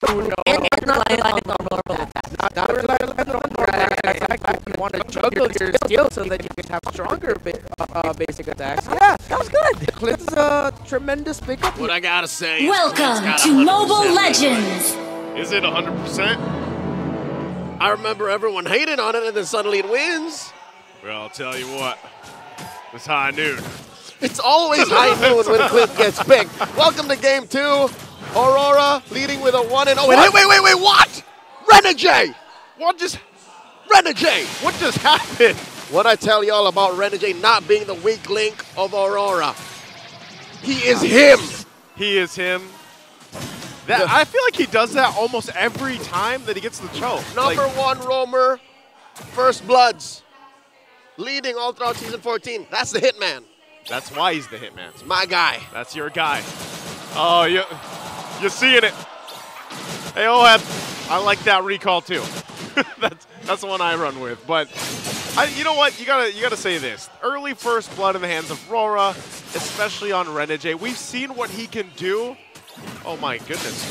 And not relying on Aurora. Not relying on Aurora. Exactly. You want to juggle your skills so that you can have stronger basic attacks. Yeah, that was good. Clint's a tremendous pickup. What I gotta say. Welcome to Mobile Legends. Is it 100%? I remember everyone hated on it, and then suddenly it wins. Well, I'll tell you what. It's high noon. It's always high noon when Clint gets picked. Welcome to Game 2. Aurora leading with a 1-0. Wait, what? Renegade! What just happened? What I tell y'all about Renegade not being the weak link of Aurora. He is him. He is him. I feel like he does that almost every time that he gets the choke. Number one roamer, first bloods, leading all throughout Season 14. That's the Hitman. That's why he's the Hitman. It's my guy. That's your guy. Oh, you're seeing it. Hey, Ohad, I like that recall too. that's the one I run with. But you know what? You gotta say this. Early first blood in the hands of Aurora, especially on Renegade. We've seen what he can do. Oh my goodness,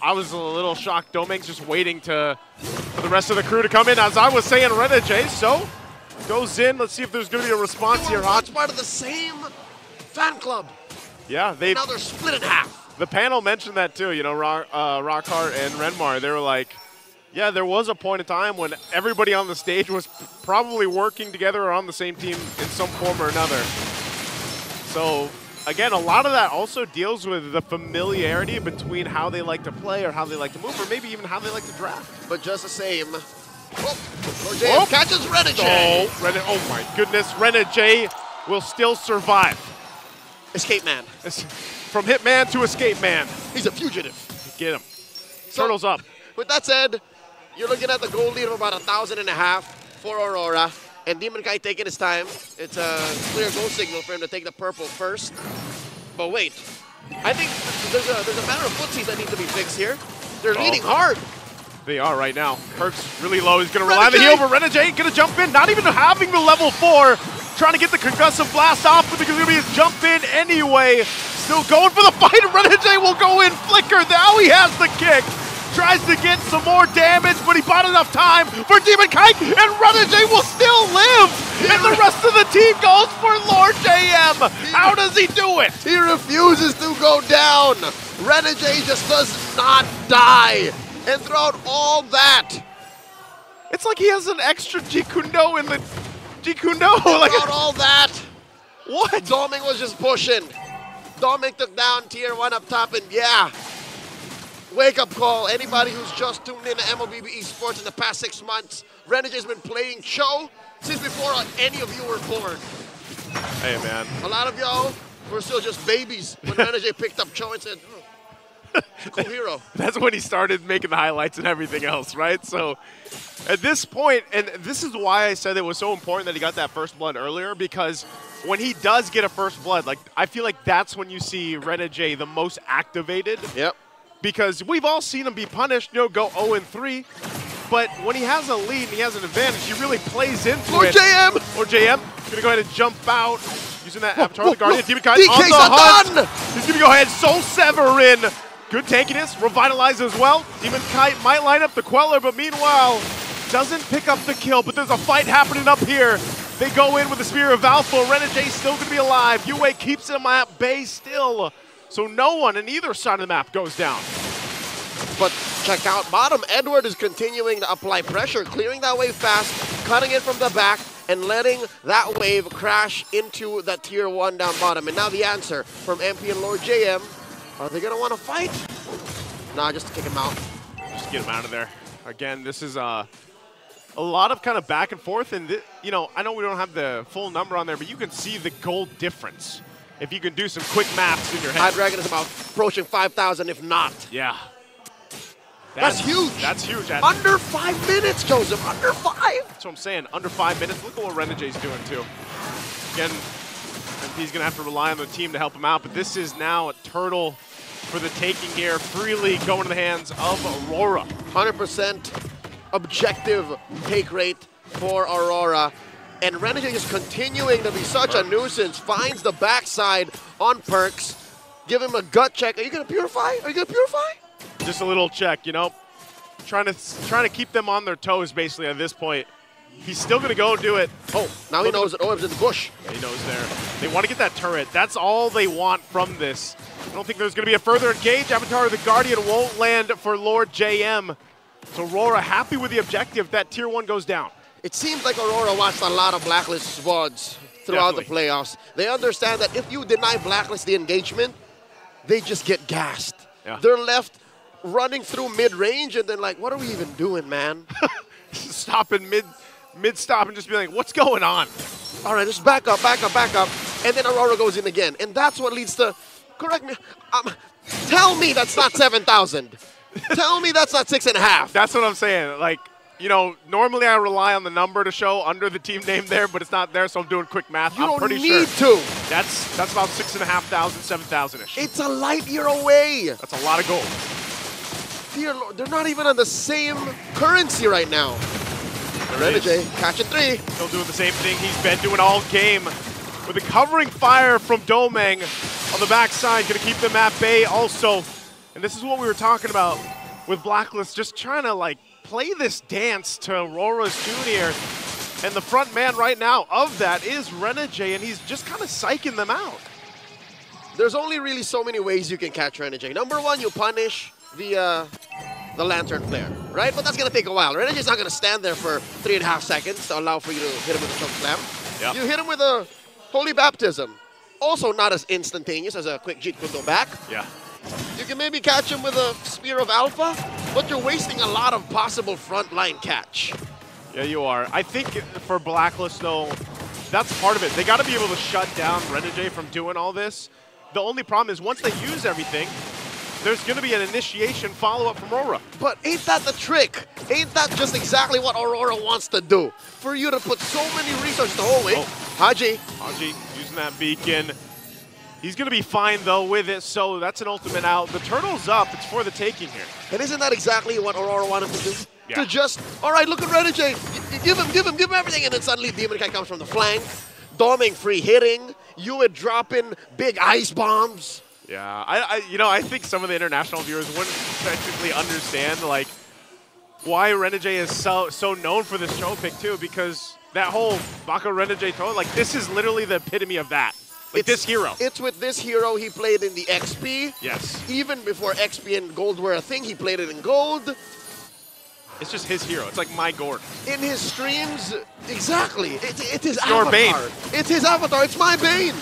I was a little shocked. Doming's just waiting for the rest of the crew to come in. As I was saying, Renegade, so goes in. Let's see if there's going to be a response here. It's part of the same fan club. Yeah, now they're split in half. The panel mentioned that too, you know, Rockhart and Renmar. They were like, yeah, there was a point in time when everybody on the stage was probably working together or on the same team in some form or another. So again, a lot of that also deals with the familiarity between how they like to play or how they like to move or maybe even how they like to draft. But just the same. Renegade catches Renegade. Oh my goodness, Renegade will still survive. Escape man. From Hitman to Escape Man. He's a fugitive. Get him. Turtles up. With that said, you're looking at the goal lead of about 1,500 for Aurora. And Demon Kai taking his time. It's a clear goal signal for him to take the purple first. But wait, I think there's a matter of footsies that need to be fixed here. They're leading hard. They are right now. Perk's really low. He's going to rely on the heal, but Renegade going to jump in, not even having the level 4. Trying to get the concussive blast off, but there's going to be a jump in anyway. Still going for the fight. Renegade will go in. Flicker. Now he has the kick. Tries to get some more damage, but he bought enough time for Demon Kite, and Renegade will still live. And the rest of the team goes for Lord JM. How does he do it? He refuses to go down. Renegade just does not die. And throughout all that, it's like he has an extra Jikundo in the Jikundo. Throughout all that, what? Doming was just pushing. Doming took down Tier 1 up top, and yeah, wake up call. Anybody who's just tuned in to MLB Esports in the past 6 months, Renegade's been playing Cho since before any of you were born. Hey, man. A lot of y'all were still just babies when Renegade picked up Cho and said, cool hero. That's when he started making the highlights and everything else, right? So at this point, and this is why I said it was so important that he got that first blood earlier, because when he does get a first blood, like I feel like that's when you see Renegade the most activated. Yep. Because we've all seen him be punished, you know, go 0-3. But when he has a lead and he has an advantage, he really plays into it. JM! Or JM. Gonna go ahead and jump out. Using that Avatar of the Guardian. Demon Kite DK on the hunt. He's gonna go ahead, Soul Severin. Good tankiness, revitalize as well. Demon Kite might line up the Queller, but meanwhile, doesn't pick up the kill, but there's a fight happening up here. They go in with the Spear of Alpha. Renegade still gonna be alive. Yue keeps him at bay still. So no one on either side of the map goes down. But check out bottom. Edward is continuing to apply pressure, clearing that wave fast, cutting it from the back, and letting that wave crash into that Tier 1 down bottom. And now the answer from MP and Lord JM. Are they going to want to fight? Nah, just to kick him out. Just get him out of there. Again, this is a lot of kind of back and forth. And, you know, I know we don't have the full number on there, but you can see the goal difference if you can do some quick maths in your head. High Dragon is about approaching 5,000, if not. Yeah. That's huge. That's huge. Under 5 minutes, Joseph. Under 5. That's what I'm saying. Under 5 minutes. Look at what Renegade's doing, too. Again, he's going to have to rely on the team to help him out. But this is now a turtle for the taking here. Freely going to the hands of Aurora. 100% objective take rate for Aurora. And Renegade is continuing to be such a nuisance. Finds the backside on Perks. Give him a gut check. Are you going to purify? Are you going to purify? Just a little check, you know? Trying to keep them on their toes, basically, at this point. He's still going to go do it. Oh, now he knows that OM's in the bush. Yeah, he knows there. They want to get that turret. That's all they want from this. I don't think there's going to be a further engage. Avatar of the Guardian won't land for Lord JM. So Aurora happy with the objective. That tier 1 goes down. It seems like Aurora watched a lot of Blacklist VODs throughout the playoffs. They understand that if you deny Blacklist the engagement, they just get gassed. Yeah. They're left running through mid-range and then like, what are we even doing, man? Stopping mid-stop and just be like, what's going on? All right, just back up. And then Aurora goes in again. And that's what leads to, correct me, tell me that's not 7,000. Tell me that's not 6.5. That's what I'm saying. Like, you know, normally I rely on the number to show under the team name there, but it's not there, so I'm doing quick math. You I'm don't pretty need sure to. That's about 6,500, 7,000-ish. It's a light year away. That's a lot of gold. Dear Lord, they're not even on the same currency right now. Renegade catching 3. Still doing the same thing he's been doing all game. With a covering fire from Domeng on the backside, going to keep them at bay also. And this is what we were talking about with Blacklist, just trying to like play this dance to Aurora's tune here. And the front man right now of that is Renegade, and he's just kind of psyching them out. There's only really so many ways you can catch Renegade. Number 1, you punish via the Lantern Flare, right? But that's going to take a while. Renegade's not going to stand there for 3.5 seconds to allow for you to hit him with a choke slam. Yep. You hit him with a Holy Baptism. Also not as instantaneous as a quick Jeet Kundo back. Yeah. You can maybe catch him with a Spear of Alpha, but you're wasting a lot of possible frontline catch. Yeah, you are. I think for Blacklist, though, that's part of it. They got to be able to shut down Renegade from doing all this. The only problem is once they use everything, there's going to be an initiation follow-up from Aurora. But ain't that the trick? Ain't that just exactly what Aurora wants to do? For you to put so many resources to hold with. Haji using that beacon. He's going to be fine, though, with it, so that's an ultimate out. The turtle's up. It's for the taking here. And isn't that exactly what Aurora wanted to do? Yeah. To just, all right, look at Renegade. Give him everything, and then suddenly Demon Kite comes from the flank. Doming free hitting. You would drop in big ice bombs. Yeah, I think some of the international viewers wouldn't technically understand, like, why Renegade is so known for this show pick, too, because that whole Baka Renegade throw, like, this is literally the epitome of that. Like, this hero. It's with this hero he played in the XP. Yes. Even before XP and gold were a thing, he played it in gold. It's just his hero. It's like my Gord. In his streams, exactly. It's his Your avatar. Bane. It's his avatar. It's my Bane.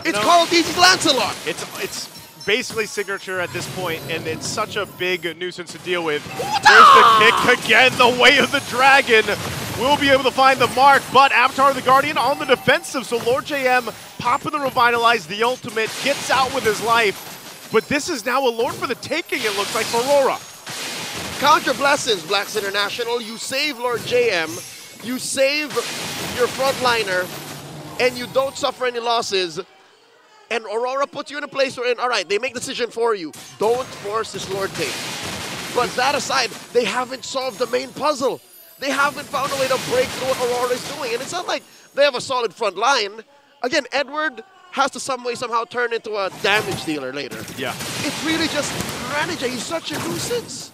It's called DG Lancelot. It's basically signature at this point, and it's such a big nuisance to deal with. There's the kick again. The way of the dragon will be able to find the mark, but Avatar of the Guardian on the defensive. So Lord JM popping the Revitalize, the ultimate, gets out with his life. But this is now a Lord for the taking, it looks like, for Aurora. Count your blessings, Blacks International. You save Lord JM, you save your frontliner, and you don't suffer any losses. And Aurora puts you in a place where, all right, they make the decision for you. Don't force this Lord take. But that aside, they haven't solved the main puzzle. They haven't found a way to break through what Aurora is doing. And it's not like they have a solid front line. Again, Edward has to some way somehow turn into a damage dealer later. Yeah. It's really just Renegade. He's such a nuisance.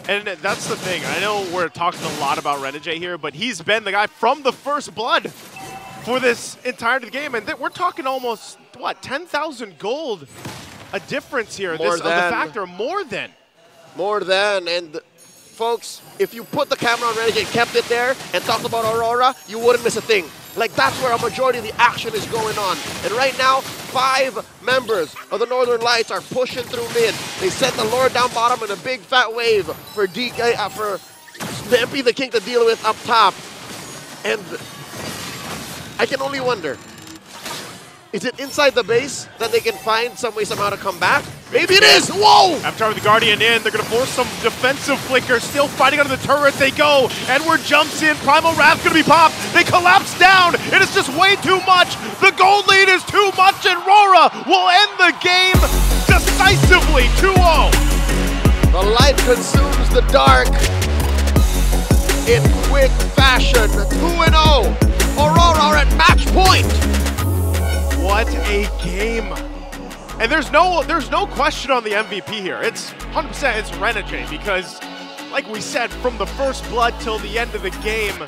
And that's the thing. I know we're talking a lot about Renegade here, but he's been the guy from the first blood for this entire game. And we're talking almost, what, 10,000 gold a difference here. More of the factor, more than. More than. And folks, if you put the camera on Renegade, kept it there, and talked about Aurora, you wouldn't miss a thing. Like, that's where a majority of the action is going on. And right now, 5 members of the Northern Lights are pushing through mid. They sent the Lord down bottom in a big fat wave for the MP the King to deal with up top. And I can only wonder, is it inside the base that they can find some way somehow to come back? Maybe it is! Whoa! After the Guardian in, they're going to force some defensive flicker. Still fighting under the turret, they go. Edward jumps in, Primal Wrath going to be popped. They collapse down. It is just way too much. The gold lead is too much, and RORA will end the game decisively, 2-0. The light consumes the dark in quick fashion, 2-0. Aurora are at match point. What a game. And there's no question on the MVP here. It's 100% it's Renegade because, like we said, from the first blood till the end of the game,